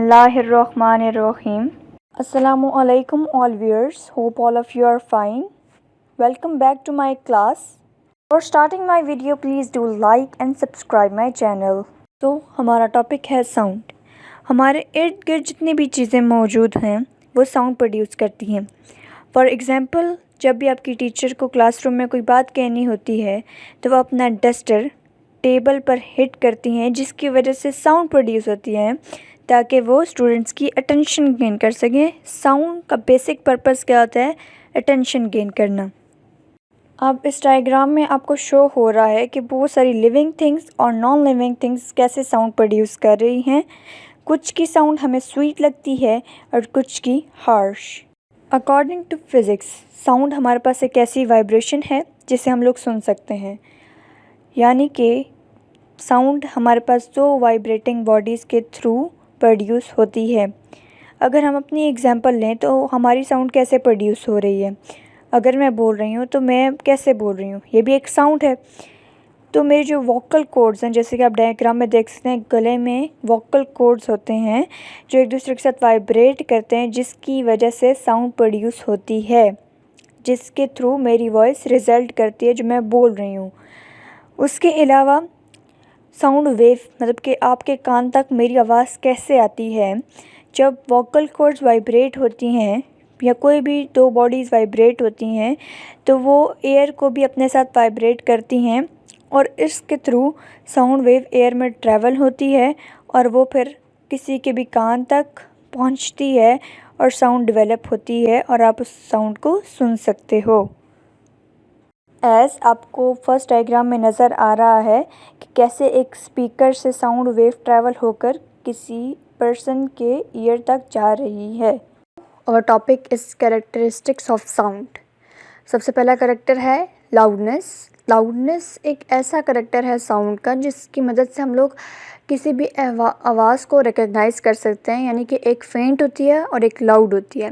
Bismillahirrahmanirrahim. Assalamu alaikum all viewers. Hope all of you are fine. Welcome back to my class. For starting my video, please do like and subscribe my channel. तो हमारा topic है sound. हमारे इर्द गिर्द जितनी भी चीज़ें मौजूद हैं वो साउंड प्रोड्यूस करती हैं। फॉर एग्ज़ाम्पल, जब भी आपकी टीचर को क्लासरूम में कोई बात कहनी होती है तो वो अपना डस्टर टेबल पर हिट करती हैं, जिसकी वजह से साउंड प्रोड्यूस होती है ताकि वो स्टूडेंट्स की अटेंशन गेन कर सकें। साउंड का बेसिक पर्पस क्या होता है? अटेंशन गेन करना। अब इस डायग्राम में आपको शो हो रहा है कि बहुत सारी लिविंग थिंग्स और नॉन लिविंग थिंग्स कैसे साउंड प्रोड्यूस कर रही हैं। कुछ की साउंड हमें स्वीट लगती है और कुछ की harsh. According to physics, sound हमारे पास एक ऐसी वाइब्रेशन है जिसे हम लोग सुन सकते हैं, यानी कि साउंड हमारे पास दो वाइब्रेटिंग बॉडीज़ के थ्रू प्रोड्यूस होती है। अगर हम अपनी एग्जांपल लें तो हमारी साउंड कैसे प्रोड्यूस हो रही है। अगर मैं बोल रही हूँ तो मैं कैसे बोल रही हूँ, ये भी एक साउंड है। तो मेरे जो वोकल कॉर्ड्स हैं, जैसे कि आप डायग्राम में देख सकते हैं, गले में वोकल कॉर्ड्स होते हैं जो एक दूसरे के साथ वाइब्रेट करते हैं, जिसकी वजह से साउंड प्रोड्यूस होती है, जिसके थ्रू मेरी वॉइस रिज़ल्ट करती है जो मैं बोल रही हूँ। उसके अलावा साउंड वेव, मतलब कि आपके कान तक मेरी आवाज़ कैसे आती है। जब वोकल कॉर्ड्स वाइब्रेट होती हैं या कोई भी दो बॉडीज़ वाइब्रेट होती हैं तो वो एयर को भी अपने साथ वाइब्रेट करती हैं और इसके थ्रू साउंड वेव एयर में ट्रैवल होती है और वो फिर किसी के भी कान तक पहुंचती है और साउंड डेवलप होती है और आप उस साउंड को सुन सकते हो। आपको फर्स्ट डायग्राम में नज़र आ रहा है कि कैसे एक स्पीकर से साउंड वेव ट्रैवल होकर किसी पर्सन के ईयर तक जा रही है। और topic is characteristics of sound. सबसे पहला कैरेक्टर है लाउडनेस। लाउडनेस एक ऐसा कैरेक्टर है साउंड का जिसकी मदद से हम लोग किसी भी आवाज़ को रिकग्नाइज़ कर सकते हैं, यानी कि एक फेंट होती है और एक लाउड होती है।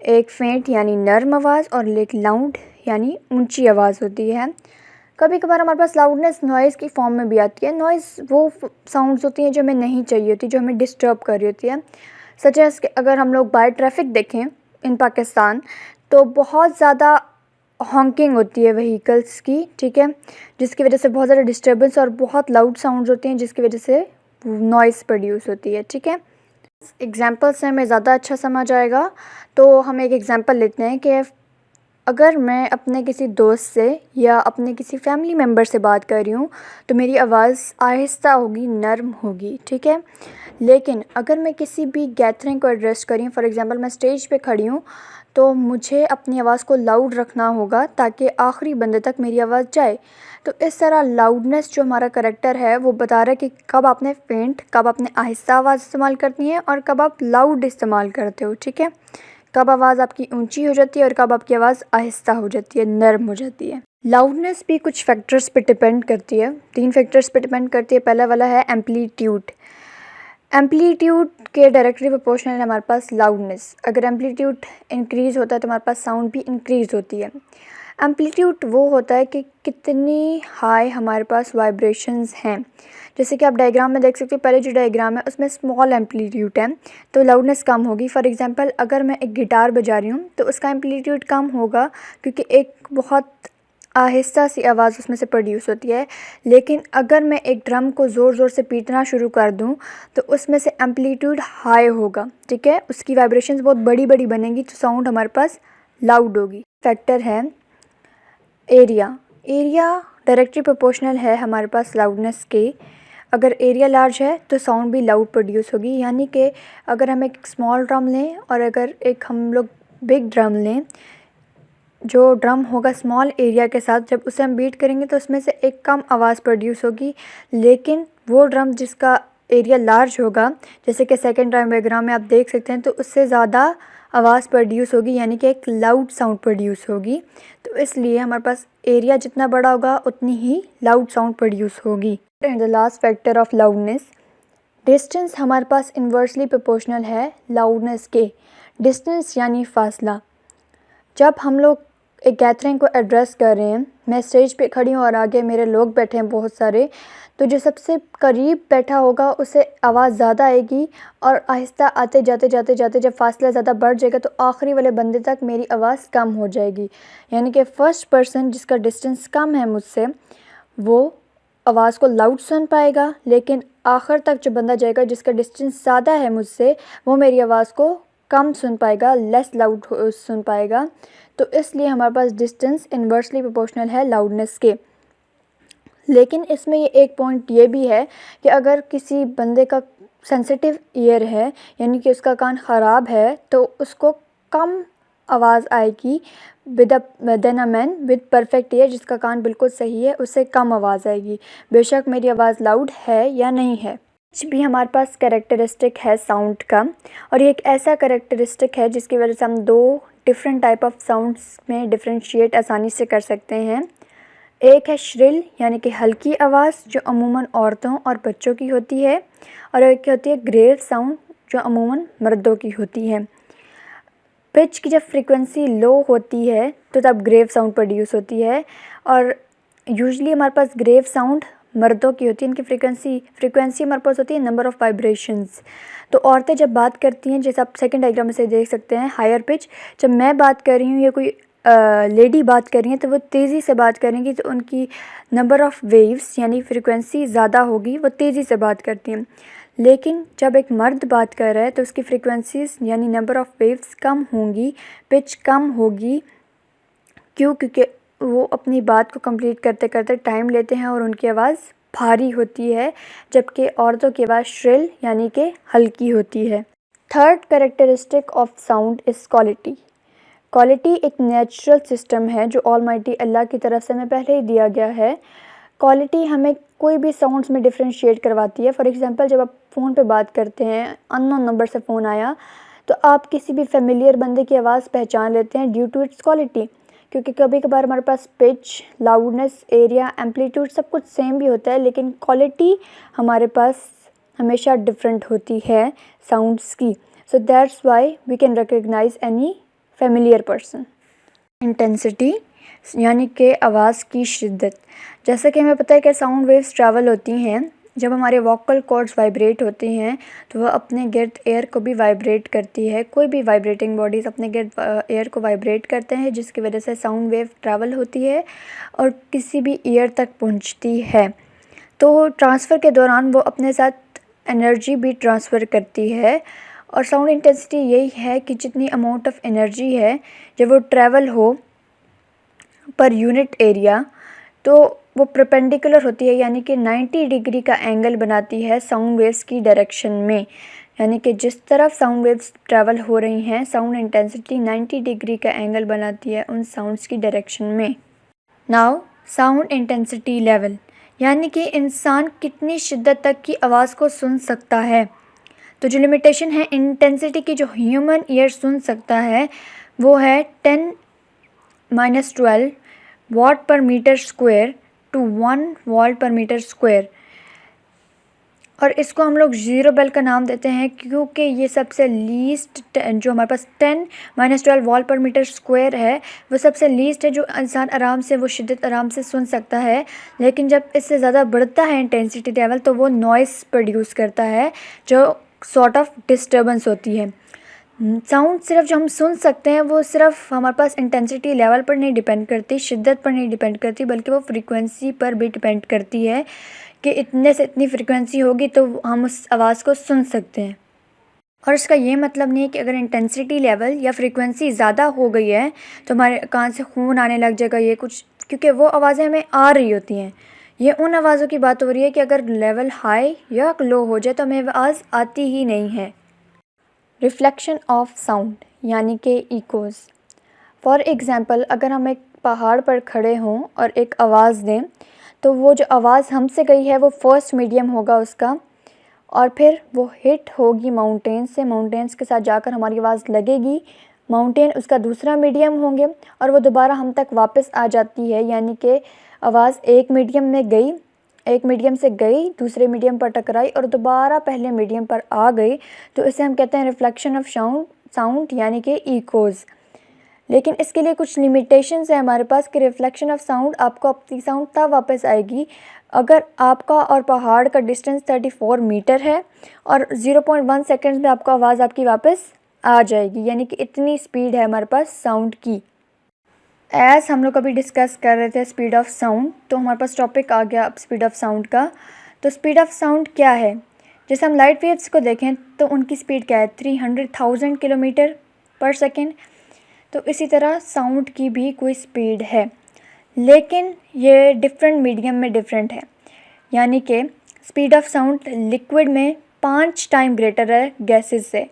एक फेंट यानी नर्म आवाज़ और एक लाउड यानी ऊंची आवाज़ होती है। कभी कभार हमारे पास लाउडनेस नॉइज़ की फॉर्म में भी आती है। नॉइज़ वो साउंड्स होती हैं जो हमें नहीं चाहिए होती, जो हमें डिस्टर्ब कर रही होती है। सच एज़ कि अगर हम लोग बाय ट्रैफिक देखें इन पाकिस्तान तो बहुत ज़्यादा हॉन्किंग होती है व्हीकल्स की, ठीक है, जिसकी वजह से बहुत ज़्यादा डिस्टर्बेंस और बहुत लाउड साउंड्स होती हैं, जिसकी वजह से नॉइज़ प्रोड्यूस होती है, ठीक है। एग्जांपल से हमें ज़्यादा अच्छा समझ आएगा, तो हम एक एग्जांपल लेते हैं कि अगर मैं अपने किसी दोस्त से या अपने किसी फैमिली मेम्बर से बात कर रही हूँ तो मेरी आवाज़ आहिस्ता होगी, नर्म होगी, ठीक है। लेकिन अगर मैं किसी भी गैदरिंग को एड्रेस कर रही हूँ, फॉर एग्ज़ाम्पल मैं स्टेज पे खड़ी हूँ, तो मुझे अपनी आवाज़ को लाउड रखना होगा ताकि आखिरी बंदे तक मेरी आवाज़ जाए। तो इस तरह लाउडनेस जो हमारा करैक्टर है वो बता रहा है कि कब आपने फेंट, कब आपने आहिस्ता आवाज़ इस्तेमाल करनी है और कब आप लाउड इस्तेमाल करते हो, ठीक है। कब आवाज़ आपकी ऊंची हो जाती है और कब आपकी आवाज़ आहिस्ता हो जाती है, नर्म हो जाती है। लाउडनेस भी कुछ फैक्टर्स पे डिपेंड करती है, 3 फैक्टर्स पे डिपेंड करती है। पहला वाला है एम्पलीट्यूड। एम्पलीट्यूड के डायरेक्टली प्रोपोर्शनल है हमारे पास लाउडनेस। अगर एम्पलीट्यूड इंक्रीज़ होता है तो हमारे पास साउंड भी इंक्रीज़ होती है। एम्पलीट्यूड वो होता है कि कितनी हाई हमारे पास वाइब्रेशंस हैं। जैसे कि आप डायग्राम में देख सकते हो, पहले जो डायग्राम है उसमें स्मॉल एम्पलीट्यूड है तो लाउडनेस कम होगी। फॉर एग्जांपल अगर मैं एक गिटार बजा रही हूँ तो उसका एम्पलीट्यूड कम होगा क्योंकि एक बहुत आहिस्ता सी आवाज़ उसमें से प्रोड्यूस होती है। लेकिन अगर मैं एक ड्रम को ज़ोर ज़ोर से पीटना शुरू कर दूँ तो उसमें से एम्पलीट्यूड हाई होगा, ठीक है, उसकी वाइब्रेशंस बहुत बड़ी बड़ी बनेंगी तो साउंड हमारे पास लाउड होगी। फैक्टर है एरिया। एरिया डायरेक्टली प्रोपोर्शनल है हमारे पास लाउडनेस के। अगर एरिया लार्ज है तो साउंड भी लाउड प्रोड्यूस होगी, यानी कि अगर हम एक स्मॉल ड्रम लें और अगर एक हम लोग बिग ड्रम लें, जो ड्रम होगा स्मॉल एरिया के साथ, जब उसे हम बीट करेंगे तो उसमें से एक कम आवाज़ प्रोड्यूस होगी। लेकिन वो ड्रम जिसका एरिया लार्ज होगा, जैसे कि सेकंड डायग्राम में आप देख सकते हैं, तो उससे ज़्यादा आवाज़ प्रोड्यूस होगी, यानी कि एक लाउड साउंड प्रोड्यूस होगी। तो इसलिए हमारे पास एरिया जितना बड़ा होगा उतनी ही लाउड साउंड प्रोड्यूस होगी। And the last factor of loudness, distance हमारे पास इन्वर्सली प्रोपोर्शनल है लाउडनेस के। डिस्टेंस यानी फासला। जब हम लोग एक गैदरिंग को एड्रेस कर रहे हैं, मैं स्टेज पे खड़ी हूँ और आगे मेरे लोग बैठे हैं बहुत सारे, तो जो सबसे करीब बैठा होगा उसे आवाज़ ज़्यादा आएगी, और आहिस्ता आते जाते जाते जाते जब फ़ासला ज़्यादा बढ़ जाएगा तो आखिरी वाले बंदे तक मेरी आवाज़ कम हो जाएगी। यानी कि फ़र्स्ट पर्सन जिसका डिस्टेंस कम है मुझसे, वो आवाज़ को लाउड सुन पाएगा, लेकिन आखिर तक जो बंदा जाएगा जिसका डिस्टेंस ज़्यादा है मुझसे, वो मेरी आवाज़ को कम सुन पाएगा, लेस लाउड सुन पाएगा। तो इसलिए हमारे पास डिस्टेंस इन्वर्सली प्रोपोर्शनल है लाउडनेस के। लेकिन इसमें ये एक पॉइंट ये भी है कि अगर किसी बंदे का सेंसिटिव ईयर है, यानी कि उसका कान ख़राब है, तो उसको कम आवाज़ आएगी then a man with perfect ear, जिसका कान बिल्कुल सही है, उससे कम आवाज़ आएगी, बेशक मेरी आवाज़ लाउड है या नहीं है। कुछ भी हमारे पास कैरेक्टरिस्टिक है साउंड का, और ये एक ऐसा कैरेक्टरिस्टिक है जिसकी वजह से हम दो डिफरेंट टाइप ऑफ साउंड्स में डिफ्रेंशिएट आसानी से कर सकते हैं। एक है श्रिल यानी कि हल्की आवाज़ जो अमूमन औरतों और बच्चों की होती है, और एक होती है ग्रेव साउंड जो अमूमन मर्दों की होती है। पिच की जब फ्रीक्वेंसी लो होती है तो तब ग्रेव साउंड प्रोड्यूस होती है, और यूजुअली हमारे पास ग्रेव साउंड मर्दों की होती है। इनकी फ्रीक्वेंसी हमारे पास होती है नंबर ऑफ़ वाइब्रेशंस। तो औरतें जब बात करती हैं, जैसे आप सेकंड डायग्राम में से देख सकते हैं, हायर पिच, जब मैं बात कर रही हूँ या कोई लेडी बात कर रही हैं तो वो तेज़ी से बात करेंगी, तो उनकी नंबर ऑफ़ वेव्स यानी फ्रीक्वेंसी ज़्यादा होगी, वो तेज़ी से बात करती हैं। लेकिन जब एक मर्द बात कर रहा है तो उसकी फ्रीक्वेंसीज़ यानी नंबर ऑफ़ वेव्स कम होंगी, पिच कम होगी। क्योंकि वो अपनी बात को कंप्लीट करते करते टाइम लेते हैं और उनकी आवाज़ भारी होती है, जबकि औरतों की आवाज़ श्रिल यानी कि हल्की होती है। Third characteristic of sound is quality. Quality एक नेचुरल सिस्टम है जो ऑलमाइटी अल्लाह की तरफ से हमें पहले ही दिया गया है। क्वालिटी हमें कोई भी साउंड्स में डिफ्रेंशिएट करवाती है। फॉर एग्जांपल, जब आप फ़ोन पे बात करते हैं, अननोन नंबर से फ़ोन आया, तो आप किसी भी फेमिलियर बंदे की आवाज़ पहचान लेते हैं ड्यू टू इट्स क्वालिटी, क्योंकि कभी कभार हमारे पास पिच, लाउडनेस, एरिया, एम्पलीट्यूड सब कुछ सेम भी होता है, लेकिन क्वालिटी हमारे पास हमेशा डिफरेंट होती है साउंड्स की। So that's why we can recognise any familiar person. Intensity यानी कि आवाज़ की शिद्दत। जैसा कि हमें पता है कि साउंड वेव्स ट्रैवल होती हैं, जब हमारे वोकल कॉर्ड्स वाइब्रेट होती हैं तो वह अपने गिर्द एयर को भी वाइब्रेट करती है। कोई भी वाइब्रेटिंग बॉडीज़ अपने गिर्द एयर को वाइब्रेट करते हैं, जिसकी वजह से साउंड वेव ट्रैवल होती है और किसी भी ईयर तक पहुंचती है। तो ट्रांसफ़र के दौरान वो अपने साथ एनर्जी भी ट्रांसफ़र करती है, और साउंड इंटेंसिटी यही है कि जितनी अमाउंट ऑफ एनर्जी है जब वो ट्रैवल हो पर यूनिट एरिया, तो वो परपेंडिकुलर होती है, यानी कि 90 डिग्री का एंगल बनाती है साउंड वेव्स की डायरेक्शन में। यानी कि जिस तरफ साउंड वेव्स ट्रैवल हो रही हैं, साउंड इंटेंसिटी 90 डिग्री का एंगल बनाती है उन साउंड्स की डायरेक्शन में। नाउ साउंड इंटेंसिटी लेवल, यानी कि इंसान कितनी शिद्दत तक की आवाज़ को सुन सकता है। तो जो लिमिटेशन है इंटेंसिटी की जो ह्यूमन ईयर सुन सकता है वो है 10⁻12 वाट पर मीटर स्क्वायर टू 1 वॉल्ट पर मीटर स्क्वायर, और इसको हम लोग ज़ीरो बेल का नाम देते हैं क्योंकि ये सबसे लीस्ट, जो हमारे पास 10⁻12 वॉल्ट पर मीटर स्क्वायर है वो सबसे लीस्ट है जो इंसान आराम से वो शिद्दत आराम से सुन सकता है। लेकिन जब इससे ज़्यादा बढ़ता है इंटेंसिटी लेवल तो वो नॉइस प्रोड्यूस करता है जो सॉर्ट ऑफ डिस्टर्बेंस होती है। साउंड सिर्फ जो हम सुन सकते हैं वो सिर्फ हमारे पास इंटेंसिटी लेवल पर नहीं डिपेंड करती, शिद्दत पर नहीं डिपेंड करती, बल्कि वो फ्रीक्वेंसी पर भी डिपेंड करती है कि इतने से इतनी फ्रीक्वेंसी होगी तो हम उस आवाज़ को सुन सकते हैं। और इसका ये मतलब नहीं है कि अगर इंटेंसिटी लेवल या फ्रीक्वेंसी ज़्यादा हो गई है तो हमारे कान से खून आने लग जाएगा, ये कुछ, क्योंकि वो आवाज़ें हमें आ रही होती हैं। ये उन आवाज़ों की बात हो रही है कि अगर लेवल हाई या लो हो जाए तो हमें आवाज़ आती ही नहीं है। रिफ्लेक्शन ऑफ साउंड यानी कि इकोज़। फॉर एग्ज़ाम्पल, अगर हम एक पहाड़ पर खड़े हों और एक आवाज़ दें तो वो जो आवाज़ हमसे गई है वो फर्स्ट मीडियम होगा उसका, और फिर वो हिट होगी माउंटेन से, माउंटेन्स के साथ जाकर हमारी आवाज़ लगेगी, माउंटेन उसका दूसरा मीडियम होंगे और वो दोबारा हम तक वापस आ जाती है। यानी कि आवाज़ एक मीडियम में गई, एक मीडियम से गई, दूसरे मीडियम पर टकराई और दोबारा पहले मीडियम पर आ गई, तो इसे हम कहते हैं रिफ्लेक्शन ऑफ साउंड यानी कि इकोज़। लेकिन इसके लिए कुछ लिमिटेशंस है हमारे पास कि रिफ्लेक्शन ऑफ साउंड, आपको अपनी साउंड तब वापस आएगी अगर आपका और पहाड़ का डिस्टेंस 34 मीटर है और 0.1 सेकेंड्स में आपको आवाज़ आपकी वापस आ जाएगी, यानी कि इतनी स्पीड है हमारे पास साउंड की। एज़ हम लोग अभी डिस्कस कर रहे थे स्पीड ऑफ साउंड, तो हमारे पास टॉपिक आ गया अब स्पीड ऑफ साउंड का। तो स्पीड ऑफ साउंड क्या है? जैसे हम लाइट वेव्स को देखें तो उनकी स्पीड क्या है? 300,000 किलोमीटर पर सेकेंड। तो इसी तरह साउंड की भी कोई स्पीड है, लेकिन ये डिफरेंट मीडियम में डिफरेंट है। यानी कि स्पीड ऑफ साउंड लिक्विड में 5 टाइम ग्रेटर है गैसेस से,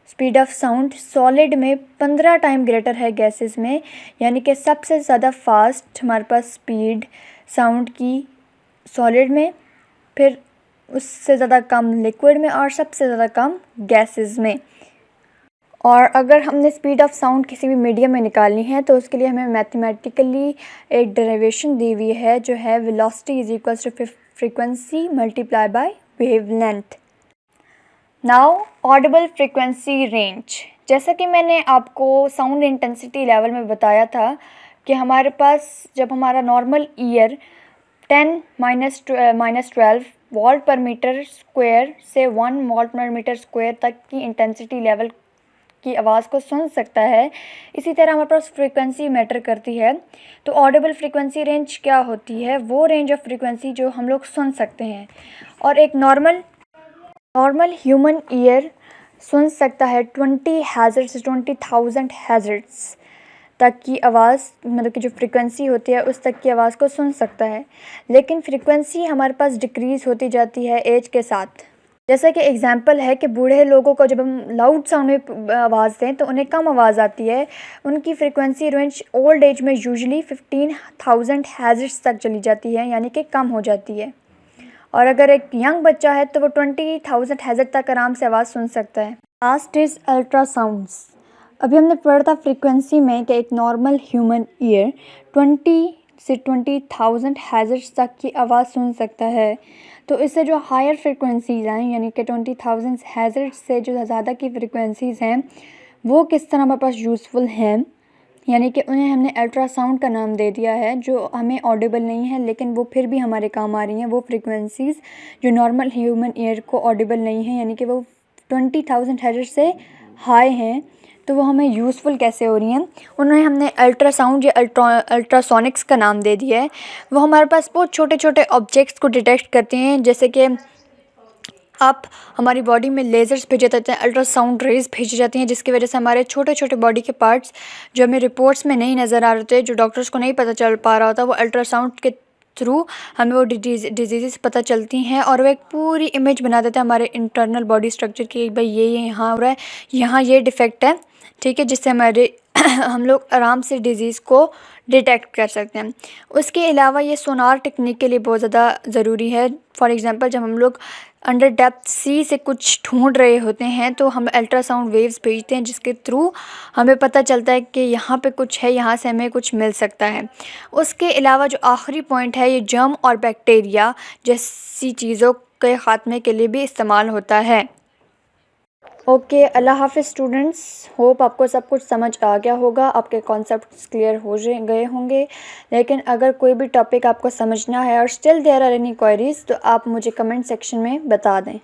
स्पीड ऑफ साउंड सॉलिड में 15 टाइम ग्रेटर है गैसेस में। यानी कि सबसे ज़्यादा फास्ट हमारे पास स्पीड साउंड की सॉलिड में, फिर उससे ज़्यादा कम लिक्विड में और सबसे ज़्यादा कम गैसेस में। और अगर हमने स्पीड ऑफ साउंड किसी भी मीडियम में निकालनी है तो उसके लिए हमें मैथमेटिकली एक डेरिवेशन दी हुई है जो है velocity is equals to frequency multiply by wavelength. Now audible frequency range, जैसा कि मैंने आपको साउंड इंटेंसिटी लेवल में बताया था कि हमारे पास जब हमारा नॉर्मल ईयर 10 - 12 वॉल्ट पर मीटर स्क्वायर से 1 वॉल्ट पर मीटर स्क्वायर तक की इंटेंसिटी लेवल की आवाज़ को सुन सकता है, इसी तरह हमारे पास फ्रीक्वेंसी मैटर करती है। तो ऑडिबल फ्रीक्वेंसी रेंज क्या होती है? वो रेंज ऑफ फ्रीक्वेंसी जो हम लोग सुन सकते हैं। और एक नॉर्मल ह्यूमन ईयर सुन सकता है 20 हैज़र्ट्स से 20,000 हैज़र्ट्स तक की आवाज़, मतलब कि जो फ्रीक्वेंसी होती है उस तक की आवाज़ को सुन सकता है। लेकिन फ्रीक्वेंसी हमारे पास डिक्रीज़ होती जाती है एज के साथ। जैसा कि एग्जांपल है कि बूढ़े लोगों को जब हम लाउड साउंड में आवाज़ दें तो उन्हें कम आवाज़ आती है। उनकी फ्रीक्वेंसी रेंज ओल्ड एज में यूजुअली 15,000 हैज़र्ट्स तक चली जाती है, यानी कि कम हो जाती है। और अगर एक यंग बच्चा है तो वो 20,000 हैज़र्ट तक आराम से आवाज़ सुन सकता है। Last is ultrasounds. अभी हमने पढ़ा था फ्रीक्वेंसी में कि एक नॉर्मल ह्यूमन ईयर 20 से 20,000 हैज़र्ट्स तक की आवाज़ सुन सकता है। तो इससे जो हायर फ्रीक्वेंसीज़ हैं, यानी कि 20,000 हैज़र्ट्स से जो ज़्यादा की फ्रीक्वेंसीज़ हैं, वो किस तरह हमारे पास यूज़फुल हैं, यानी कि उन्हें हमने अल्ट्रासाउंड का नाम दे दिया है, जो हमें ऑडिबल नहीं है लेकिन वो फिर भी हमारे काम आ रही हैं। वो फ्रीक्वेंसीज़ जो नॉर्मल ह्यूमन ईयर को ऑडिबल नहीं है, यानी कि वो 20,000 हैज़र्ट्स से हाई हैं, तो वो हमें यूज़फुल कैसे हो रही हैं? उन्हें हमने अल्ट्रासाउंड या अल्ट्रासोनिक्स का नाम दे दिया है। वो हमारे पास बहुत छोटे छोटे ऑब्जेक्ट्स को डिटेक्ट करते हैं, जैसे कि आप हमारी बॉडी में लेज़र्स भेजे जाते हैं, अल्ट्रासाउंड रेज़ भेजी जाती हैं, जिसकी वजह से हमारे छोटे छोटे बॉडी के पार्ट्स जो हमें रिपोर्ट्स में नहीं नज़र आ रहे थे, जो डॉक्टर्स को नहीं पता चल पा रहा होता, वो अल्ट्रासाउंड के थ्रू हमें वो डिजीज़ पता चलती हैं और वो एक पूरी इमेज बना देते हैं हमारे इंटरनल बॉडी स्ट्रक्चर की। भाई ये यहाँ हो रहा है, यहाँ ये डिफेक्ट है, ठीक है, जिससे हमारे हम लोग आराम से डिज़ीज़ को डिटेक्ट कर सकते हैं। उसके अलावा ये सोनार टेक्निक के लिए बहुत ज़्यादा ज़रूरी है। फॉर एग्ज़ाम्पल जब हम लोग अंडर डेप्थ सी से कुछ ढूंढ रहे होते हैं तो हम अल्ट्रासाउंड वेव्स भेजते हैं, जिसके थ्रू हमें पता चलता है कि यहाँ पे कुछ है, यहाँ से हमें कुछ मिल सकता है। उसके अलावा जो आखिरी पॉइंट है, ये जर्म और बैक्टीरिया जैसी चीज़ों के ख़ात्मे के लिए भी इस्तेमाल होता है। ओके, अल्लाह हाफ़िज़ स्टूडेंट्स। होप आपको सब कुछ समझ आ गया होगा, आपके कॉन्सेप्ट्स क्लियर हो गए होंगे। लेकिन अगर कोई भी टॉपिक आपको समझना है और still there are any queries तो आप मुझे कमेंट सेक्शन में बता दें।